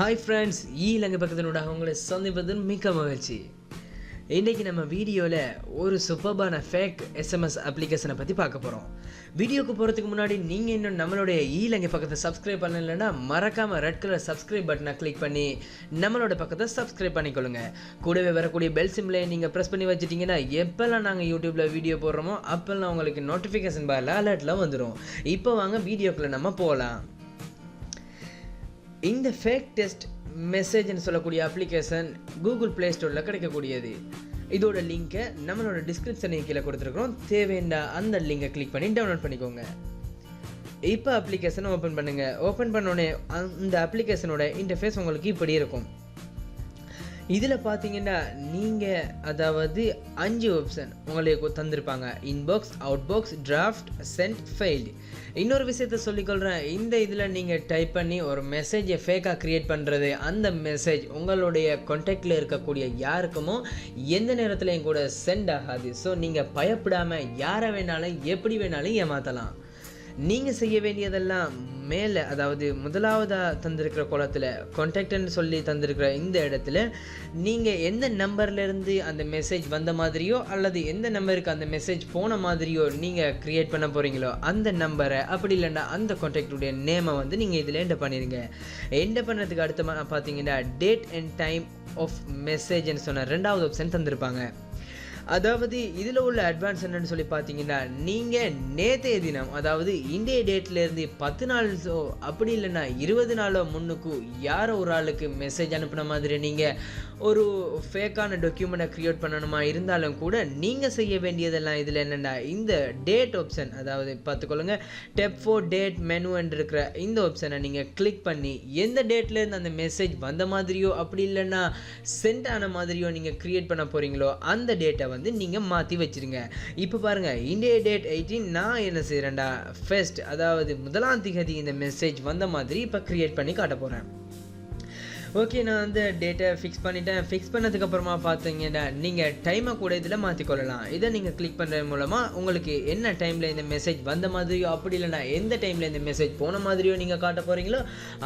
Hi friends, ஈலங்க பக்கத்தினோட உங்களை சந்திப்பதில் மிக்க மகிழ்ச்சி. இன்றைக்கி நம்ம வீடியோவில் ஒரு சூப்பர்பான ஃபேக் எஸ்எம்எஸ் அப்ளிகேஷனை பற்றி பார்க்க போகிறோம். வீடியோக்கு போகிறதுக்கு முன்னாடி நீங்கள் இன்னும் நம்மளுடைய ஈலங்க பக்கத்தை சப்ஸ்கிரைப் பண்ணலைன்னா மறக்காமல் ரெட் கலர் சப்ஸ்கிரைப் பட்டனை கிளிக் பண்ணி நம்மளோட பக்கத்தை சப்ஸ்கிரைப் பண்ணிக்கொள்ளுங்க. கூடவே வரக்கூடிய பெல் சிம்லை நீங்கள் ப்ரெஸ் பண்ணி வச்சுட்டிங்கன்னா எப்போல்லாம் நாங்கள் யூடியூப்பில் வீடியோ போடுறோமோ அப்போல்லாம் உங்களுக்கு நோட்டிஃபிகேஷன் பாரில் அலர்ட்லாம் வந்துடும். இப்போ வாங்க வீடியோக்குள்ளே நம்ம போகலாம். இந்த ஃபேக் டெஸ்ட் மெசேஜ்னு சொல்லக்கூடிய அப்ளிகேஷன் கூகுள் ப்ளே ஸ்டோரில் கிடைக்கக்கூடியது. இதோட லிங்கை நம்மளோட டிஸ்கிரிப்ஷனை கீழே கொடுத்துருக்குறோம். தேவைண்டா அந்த லிங்கை கிளிக் பண்ணி டவுன்லோட் பண்ணிக்கோங்க. இப்போ அப்ளிகேஷனை ஓப்பன் பண்ணுங்கள். ஓப்பன் பண்ணோடனே அந்த அப்ளிகேஷனோட இன்டர்ஃபேஸ் உங்களுக்கு இப்படி இருக்கும். இதில் பார்த்தீங்கன்னா நீங்கள் அதாவது 5 ஆப்ஷன் உங்களுக்கு தந்திருப்பாங்க. Inbox, outbox, draft, sent, failed. இன்னொரு விஷயத்த சொல்லிக்கொள்கிறேன். இந்த இதில் நீங்கள் டைப் பண்ணி ஒரு மெசேஜை ஃபேக்காக க்ரியேட் பண்ணுறது, அந்த மெசேஜ் உங்களுடைய கான்டாக்டில் இருக்கக்கூடிய யாருக்குமோ எந்த நேரத்துலையும் கூட சென்ட் ஆகாது. ஸோ நீங்கள் பயப்படாமல் யாரை வேணாலும் எப்படி வேணாலும் ஏமாற்றலாம். நீங்கள் செய்ய வேண்டியதெல்லாம் மேலே அதாவது முதலாவதாக தந்திருக்கிற குளத்தில் கான்டாக்ட்னு சொல்லி தந்திருக்கிற இந்த இடத்துல நீங்கள் எந்த நம்பர்லேருந்து அந்த மெசேஜ் வந்த மாதிரியோ அல்லது எந்த நம்பருக்கு அந்த மெசேஜ் போன மாதிரியோ நீங்கள் க்ரியேட் பண்ண போகிறீங்களோ அந்த நம்பரை, அப்படி இல்லைன்னா அந்த கான்டாக்டுடைய நேமை வந்து நீங்கள் இதில் என்டர் பண்ணிடுங்க. என்டர் பண்ணுறதுக்கு அடுத்த பார்த்தீங்கன்னா டேட் அண்ட் டைம் ஆஃப் மெசேஜ்னு சொன்ன 2வது ஆப்ஷன் தந்திருப்பாங்க. அதாவது இதில் உள்ள அட்வான்ஸ் என்னன்னு சொல்லி பார்த்தீங்கன்னா நீங்கள் நேற்றைய தினம் அதாவது இந்திய டேட்லேருந்து 10 நாள்ஸோ அப்படி இல்லைன்னா 20 நாளோ முன்னுக்கு யாரோ ஒரு ஆளுக்கு மெசேஜ் அனுப்பின மாதிரி நீங்கள் ஒரு ஃபேக்கான டாக்குமெண்ட்டை க்ரியேட் பண்ணணுமா இருந்தாலும் கூட நீங்கள் செய்ய வேண்டியதெல்லாம் இதில் என்னென்னா இந்த டேட் ஆப்ஷன் அதாவது பார்த்துக்கொள்ளுங்க. டெப் 4 டேட் மெனுன்னு இருக்கிற இந்த ஆப்ஷனை நீங்கள் கிளிக் பண்ணி எந்த டேட்லேருந்து அந்த மெசேஜ் வந்த மாதிரியோ அப்படி இல்லைன்னா சென்ட் ஆன மாதிரியோ நீங்கள் க்ரியேட் பண்ண போகிறீங்களோ அந்த டேட்டை வந்து நீங்கள் மாற்றி வச்சுருங்க. இப்போ பாருங்கள், இந்திய டேட் 18 நான் என்ன செய்கிறேன்டா ஃபர்ஸ்ட் அதாவது 1ஆம் தேதி இந்த மெசேஜ் வந்த மாதிரி இப்போ க்ரியேட் பண்ணி காட்ட போகிறேன். ஓகே, நான் அந்த டேட்டை ஃபிக்ஸ் பண்ணிட்டேன். ஃபிக்ஸ் பண்ணதுக்கப்புறமா பார்த்தீங்கன்னா நீங்கள் டைமை கூட இதில் மாற்றிக்கொள்ளலாம். இதை நீங்கள் கிளிக் பண்ணுறது மூலமாக உங்களுக்கு என்ன டைமில் இந்த மெசேஜ் வந்த மாதிரியோ அப்படி இல்லைனா எந்த டைமில் இந்த மெசேஜ் போன மாதிரியோ நீங்கள் காட்ட போகிறீங்களோ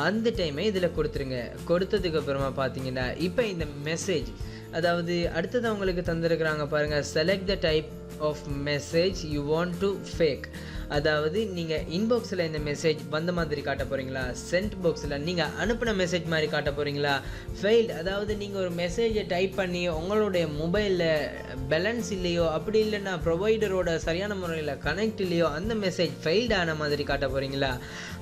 அந்த டைமை இதில் கொடுத்துருங்க. கொடுத்ததுக்கப்புறமா பார்த்தீங்கன்னா இப்போ இந்த மெசேஜ் அதாவது அடுத்தது அவங்களுக்கு தந்திருக்கிறாங்க பாருங்கள். Select the type of message you want to fake. அதாவது நீங்கள் இன்பாக்ஸில் இந்த மெசேஜ் வந்த மாதிரி காட்ட போகிறீங்களா, சென்ட் பாக்ஸில் நீங்கள் அனுப்பின மெசேஜ் மாதிரி காட்ட போகிறீங்களா, ஃபெயில்டு அதாவது நீங்கள் ஒரு மெசேஜை டைப் பண்ணி உங்களுடைய மொபைலில் பேலன்ஸ் இல்லையோ அப்படி இல்லைன்னா ப்ரொவைடரோட சரியான முறையில் கனெக்ட் இல்லையோ அந்த மெசேஜ் ஃபெயில்டு ஆன மாதிரி காட்ட போகிறீங்களா,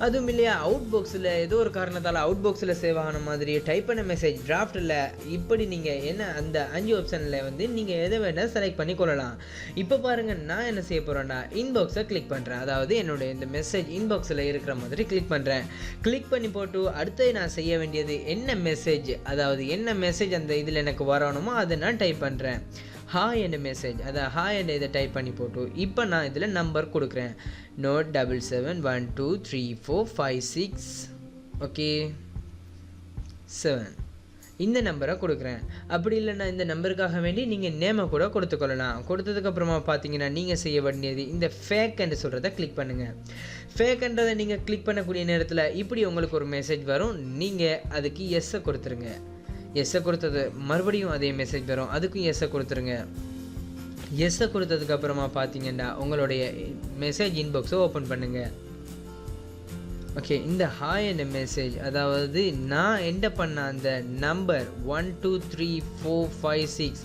அதுவும் இல்லையா அவுட் பாக்ஸில் ஏதோ ஒரு காரணத்தால் அவுட் பாக்ஸில் சேவ் ஆன மாதிரி டைப் பண்ண மெசேஜ் டிராஃப்டில், இப்படி நீங்கள் என்ன அந்த 5 ஆப்ஷனில் வந்து நீங்கள் எதை வேணால் செலக்ட் பண்ணி கொள்ளலாம். இப்போ பாருங்கள், நான் என்ன செய்ய போகிறேன்னா இன்பாக்ஸை கிளிக் பண்ணுறேன். அதாவது என்னுடைய இந்த மெசேஜ் இன்பாக்ஸில் இருக்கிற மாதிரி கிளிக் பண்ணுறேன். கிளிக் பண்ணி போட்டு அடுத்து நான் செய்ய வேண்டியது என்ன மெசேஜ் அதாவது என்ன மெசேஜ் அந்த இதில் எனக்கு வரணுமோ அதை நான் டைப் பண்ணுறேன். ஹாய் என்ற மெசேஜ் அதாவது ஹாய் என்ற இதை டைப் பண்ணி போட்டு இப்போ நான் இதில் நம்பர் கொடுக்குறேன். நோட் 77123456 ஓகே 7 இந்த நம்பரை கொடுக்குறேன். அப்படி இல்லைன்னா இந்த நம்பருக்காக வேண்டி நீங்கள் நேமை கூட கொடுத்துக்கொள்ளலாம். கொடுத்ததுக்கப்புறமா பார்த்தீங்கன்னா நீங்கள் செய்ய வேண்டியது இந்த ஃபேக்ன்னு சொல்கிறத கிளிக் பண்ணுங்கள். ஃபேக்ன்றதை நீங்கள் கிளிக் பண்ணக்கூடிய நேரத்தில் இப்படி உங்களுக்கு ஒரு மெசேஜ் வரும். நீங்கள் அதுக்கு எஸ்ஸை கொடுத்துருங்க. எஸ்ஸை கொடுத்தது மறுபடியும் அதே மெசேஜ் வரும், அதுக்கும் எஸ்ஸை கொடுத்துருங்க. எஸ்ஸை கொடுத்ததுக்கப்புறமா பார்த்தீங்கன்னா உங்களுடைய மெசேஜ் இன்பாக்ஸை ஓப்பன் பண்ணுங்கள். ஓகே, இந்த ஹாய் என்ற மெசேஜ் அதாவது நான் என்டர் பண்ண அந்த நம்பர் 123456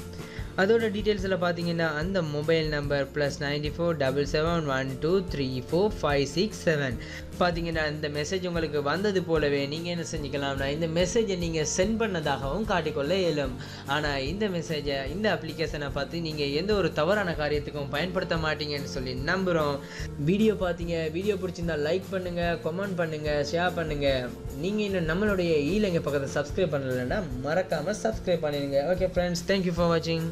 அதோட டீட்டெயில்ஸில் பார்த்தீங்கன்னா அந்த மொபைல் நம்பர் +9477123456 பார்த்தீங்கன்னா இந்த மெசேஜ் உங்களுக்கு வந்தது போலவே நீங்கள் என்ன செஞ்சுக்கலாம்னா இந்த மெசேஜை நீங்கள் சென்ட் பண்ணதாகவும் காட்டிக்கொள்ள இயலும். ஆனால் இந்த மெசேஜை இந்த அப்ளிகேஷனை பார்த்து நீங்கள் எந்த ஒரு தவறான காரியத்துக்கும் பயன்படுத்த மாட்டீங்கன்னு சொல்லி நம்புகிறோம். வீடியோ பார்த்தீங்க, வீடியோ பிடிச்சிருந்தா லைக் பண்ணுங்கள், கமெண்ட் பண்ணுங்கள், ஷேர் பண்ணுங்கள். நீங்கள் இன்னும் நம்மளுடைய ஈலங்க பக்கத்தை சப்ஸ்கிரைப் பண்ணலைன்னா மறக்காமல் சப்ஸ்கிரைப் பண்ணிடுங்க. ஓகே ஃப்ரெண்ட்ஸ், தேங்க்யூ ஃபார் வாட்சிங்.